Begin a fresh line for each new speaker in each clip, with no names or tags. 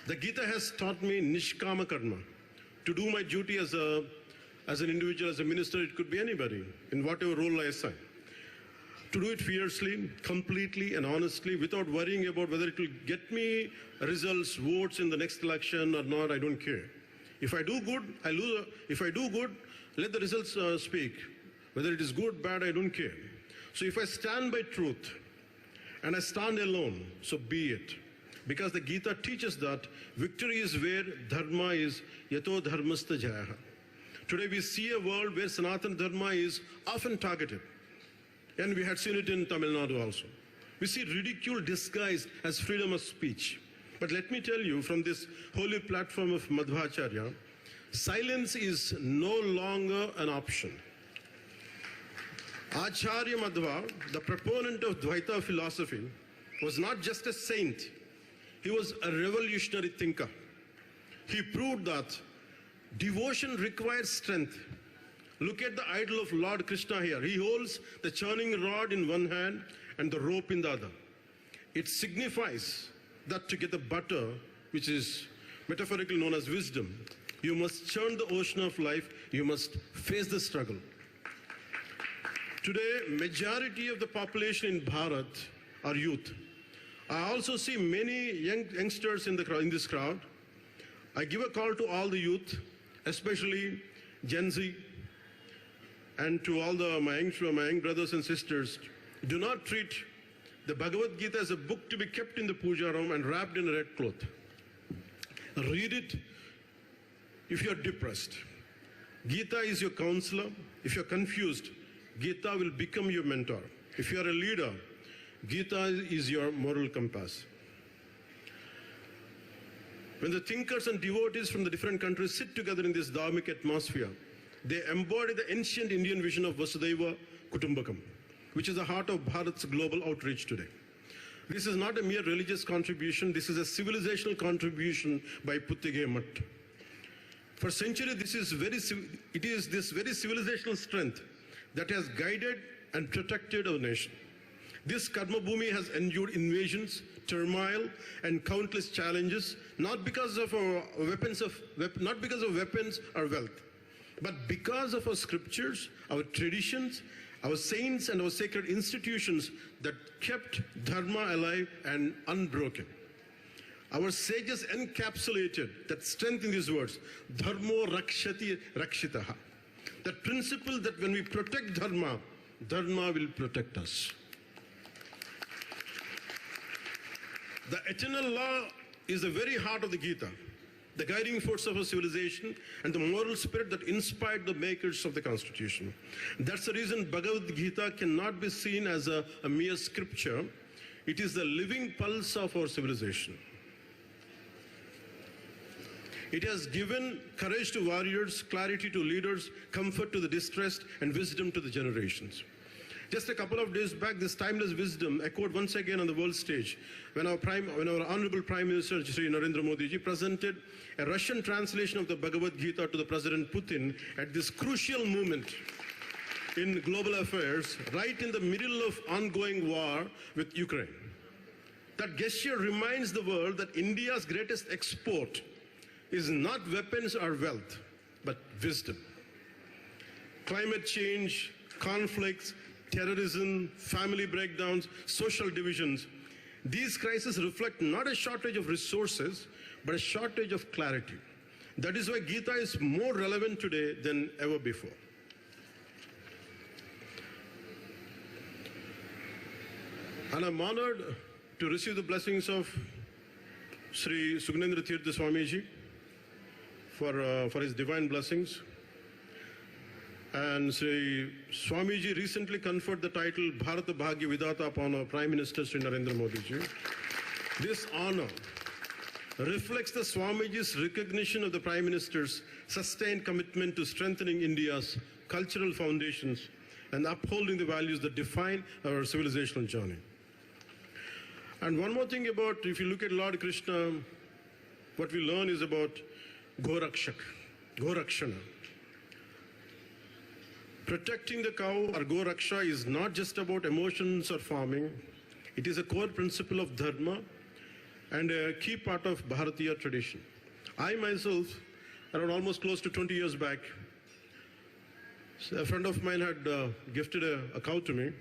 The Gita has taught me nishkama karma. To do my duty as an individual, as a minister, it could be anybody, in whatever role I assign. To do it fiercely, completely and honestly, without worrying about whether it will get me results, votes in the next election or not, I don't care. If I do good, I lose. If I do good, let the results speak. Whether it is good, bad, I don't care. So if I stand by truth and I stand alone, so be it. Because the Gita teaches that victory is where dharma is, yato dharmastha jayaha. Today we see a world where Sanatana Dharma is often targeted. And we had seen it in Tamil Nadu also. We see ridicule disguised as freedom of speech. But let me tell you, from this holy platform of Madhvacharya, silence is no longer an option. Acharya Madhva, the proponent of Dvaita philosophy, was not just a saint, he was a revolutionary thinker. He proved that devotion requires strength. Look at the idol of Lord Krishna here. He holds the churning rod in one hand and the rope in the other. It signifies that to get the butter, which is metaphorically known as wisdom, you must churn the ocean of life, you must face the struggle. Today, majority of the population in Bharat are youth. I also see many youngsters in this crowd. I give a call to all the youth, especially Gen Z, and to all my young brothers and sisters. Do not treat the Bhagavad Gita as a book to be kept in the puja room and wrapped in a red cloth. Read it if you're depressed. Gita is your counselor. If you're confused, Gita will become your mentor. If you're a leader, Gita is your moral compass. When the thinkers and devotees from the different countries sit together in this dharmic atmosphere, they embody the ancient Indian vision of Vasudhaiva Kutumbakam, which is the heart of Bharat's global outreach today. This is not a mere religious contribution, this is a civilizational contribution by Puttige Mutt. For centuries, it is this very civilizational strength that has guided and protected our nation. This Karma Bhumi has endured invasions, turmoil, and countless challenges, not because of weapons or wealth, but because of our scriptures, our traditions, our saints, and our sacred institutions that kept dharma alive and unbroken. Our sages encapsulated that strength in these words, dharmo rakshati rakshitaha. That principle that when we protect dharma, dharma will protect us. The eternal law is the very heart of the Gita, the guiding force of our civilization and the moral spirit that inspired the makers of the Constitution. That's the reason Bhagavad Gita cannot be seen as a mere scripture. It is the living pulse of our civilization. It has given courage to warriors, clarity to leaders, comfort to the distressed, and wisdom to the generations. Just a couple of days back, this timeless wisdom echoed once again on the world stage when our Honorable Prime Minister Shri Narendra Modi ji presented a Russian translation of the Bhagavad Gita to the President Putin at this crucial moment in global affairs, right in the middle of ongoing war with Ukraine. That gesture reminds the world that India's greatest export is not weapons or wealth, but wisdom. Climate change, conflicts, terrorism, family breakdowns, social divisions, these crises reflect not a shortage of resources, but a shortage of clarity. That is why Gita is more relevant today than ever before. And I'm honored to receive the blessings of Sri Sugnendra Tirtha Swamiji for his divine blessings. And Sri Swamiji recently conferred the title Bharata Bhagya Vidata upon our Prime Minister Sri Narendra Modi ji. This honor reflects the Swamiji's recognition of the Prime Minister's sustained commitment to strengthening India's cultural foundations and upholding the values that define our civilizational journey. And one more thing about, if you look at Lord Krishna, what we learn is about Gorakshana. Protecting the cow or Goraksha is not just about emotions or farming. It is a core principle of dharma and a key part of Bharatiya tradition. I myself, around almost close to 20 years back, a friend of mine had gifted a cow to me.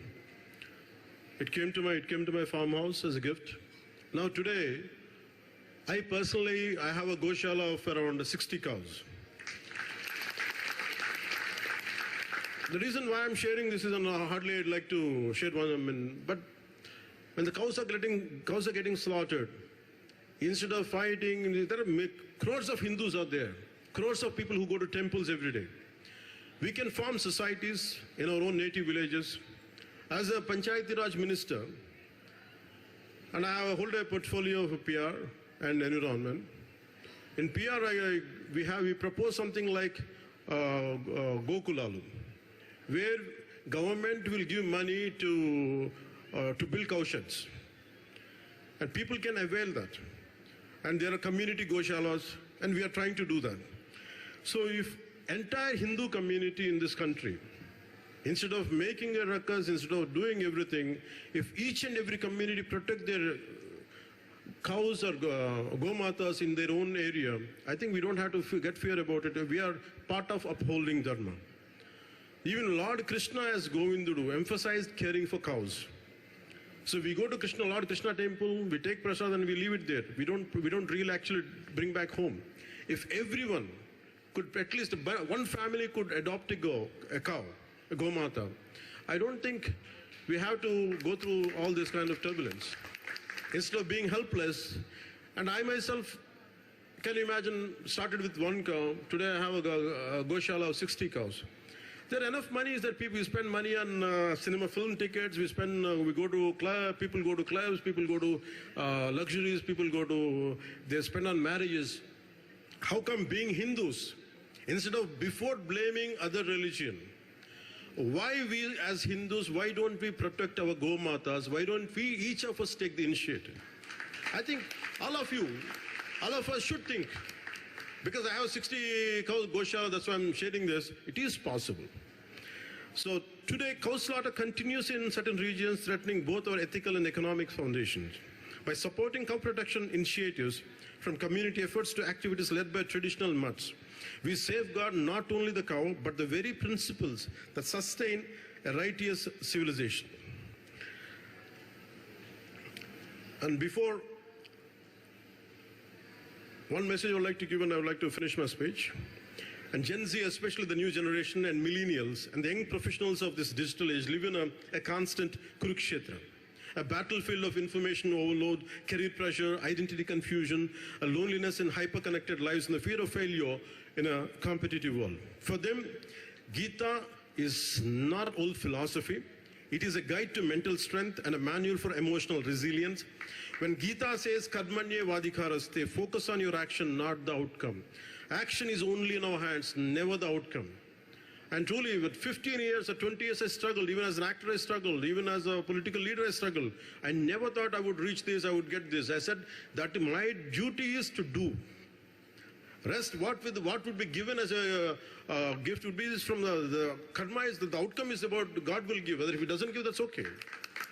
It came to my farmhouse as a gift. Now today, I personally have a goshala of around 60 cows. The reason why I'm sharing this is, and hardly I'd like to share one, but when the cows are getting slaughtered, instead of fighting, there are crores of Hindus out there, crores of people who go to temples every day. We can form societies in our own native villages. As a Panchayati Raj minister, and I hold a portfolio of PR and environment. In PR, we propose something like Gokulalu, where government will give money to build cow sheds, and people can avail that. And there are community goshalas, and we are trying to do that. So if entire Hindu community in this country, instead of making a ruckus, instead of doing everything, if each and every community protect their cows or gomatas in their own area, I think we don't have to get fear about it. We are part of upholding dharma. Even Lord Krishna as Govindudu emphasized caring for cows. So we go to Lord Krishna temple, we take prasad and we leave it there. We don't really actually bring back home. If everyone could, at least one family could adopt a cow, a gomata, I don't think we have to go through all this kind of turbulence. Instead of being helpless, and I myself, can you imagine, started with one cow, today I have a goshala of 60 cows. There are enough monies that people spend money on cinema film tickets, we go to club, people go to clubs, people go to luxuries, they spend on marriages. How come being Hindus, instead of before blaming other religion, why we as Hindus, why don't we protect our Gomatas? Why don't we, each of us, take the initiative? I think all of us should think. Because I have 60 cows goshala, that's why I'm sharing this. It is possible. So today, cow slaughter continues in certain regions, threatening both our ethical and economic foundations. By supporting cow protection initiatives, from community efforts to activities led by traditional mutts, we safeguard not only the cow, but the very principles that sustain a righteous civilization. And before, one message I would like to give, and I would like to finish my speech. And Gen Z, especially the new generation and millennials and the young professionals of this digital age, live in a constant Kurukshetra, a battlefield of information overload, career pressure, identity confusion, a loneliness and hyper-connected lives, and the fear of failure in a competitive world. For them, Gita is not old philosophy. It is a guide to mental strength and a manual for emotional resilience. When Gita says, Karmanye vadikaraste, focus on your action, not the outcome. Action is only in our hands, never the outcome. And truly, with 15 years or 20 years I struggled, even as an actor I struggled, even as a political leader I struggled. I never thought I would reach this, I would get this. I said that my duty is to do. Rest, what would be given as a gift would be from the karma is that the outcome is about God will give. Whether if he doesn't give, that's okay.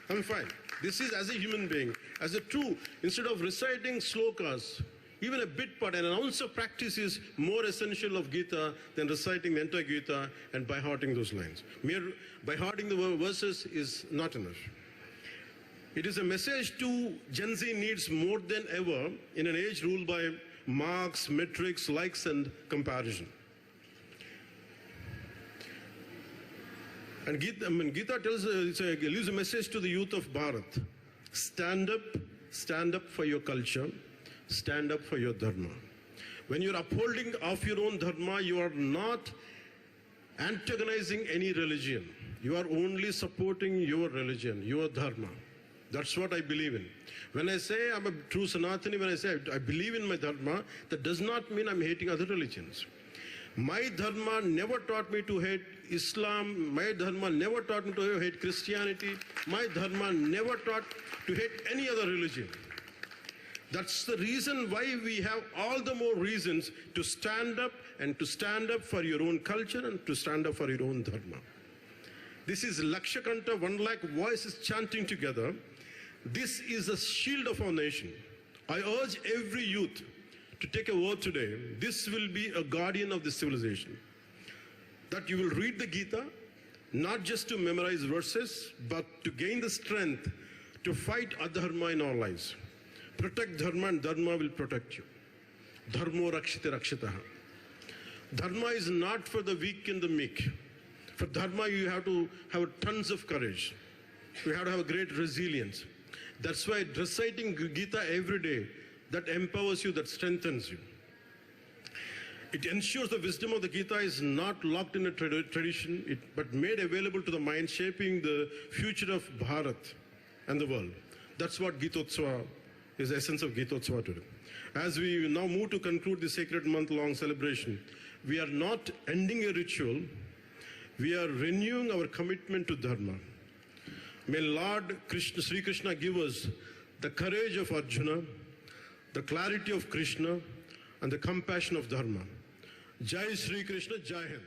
I'm fine. This is as a human being, as a true, instead of reciting slokas, even a bit part, an ounce of practice is more essential of Gita than reciting the entire Gita and by hearting those lines. Mere by hearting the verses is not enough. It is a message to Gen Z needs more than ever in an age ruled by marks, metrics, likes, and comparison. And Gita tells, leaves a message to the youth of Bharat. Stand up for your culture, stand up for your dharma. When you're upholding of your own dharma, you are not antagonizing any religion. You are only supporting your religion, your dharma. That's what I believe in. When I say I'm a true Sanatani, when I say I believe in my dharma, that does not mean I'm hating other religions. My dharma never taught me to hate Islam. My dharma never taught me to hate Christianity. My dharma never taught to hate any other religion. That's the reason why we have all the more reasons to stand up and to stand up for your own culture and to stand up for your own dharma. This is Lakshakanta, 1 lakh voices chanting together. This is the shield of our nation. I urge every youth to take a oath today. This will be a guardian of this civilization. That you will read the Gita, not just to memorize verses, but to gain the strength to fight adharma in our lives. Protect dharma and dharma will protect you. Dharmo rakshite rakshitaha. Dharma is not for the weak and the meek. For dharma, you have to have tons of courage. You have to have a great resilience. That's why reciting Gita every day, that empowers you, that strengthens you. It ensures the wisdom of the Gita is not locked in a tradition, but made available to the mind, shaping the future of Bharat and the world. That's what Gitotsava is, the essence of Gitotsava today. As we now move to conclude the sacred month-long celebration, we are not ending a ritual, we are renewing our commitment to dharma. May Lord Krishna, Sri Krishna give us the courage of Arjuna, the clarity of Krishna, and the compassion of dharma. Jai Sri Krishna, Jai Hind.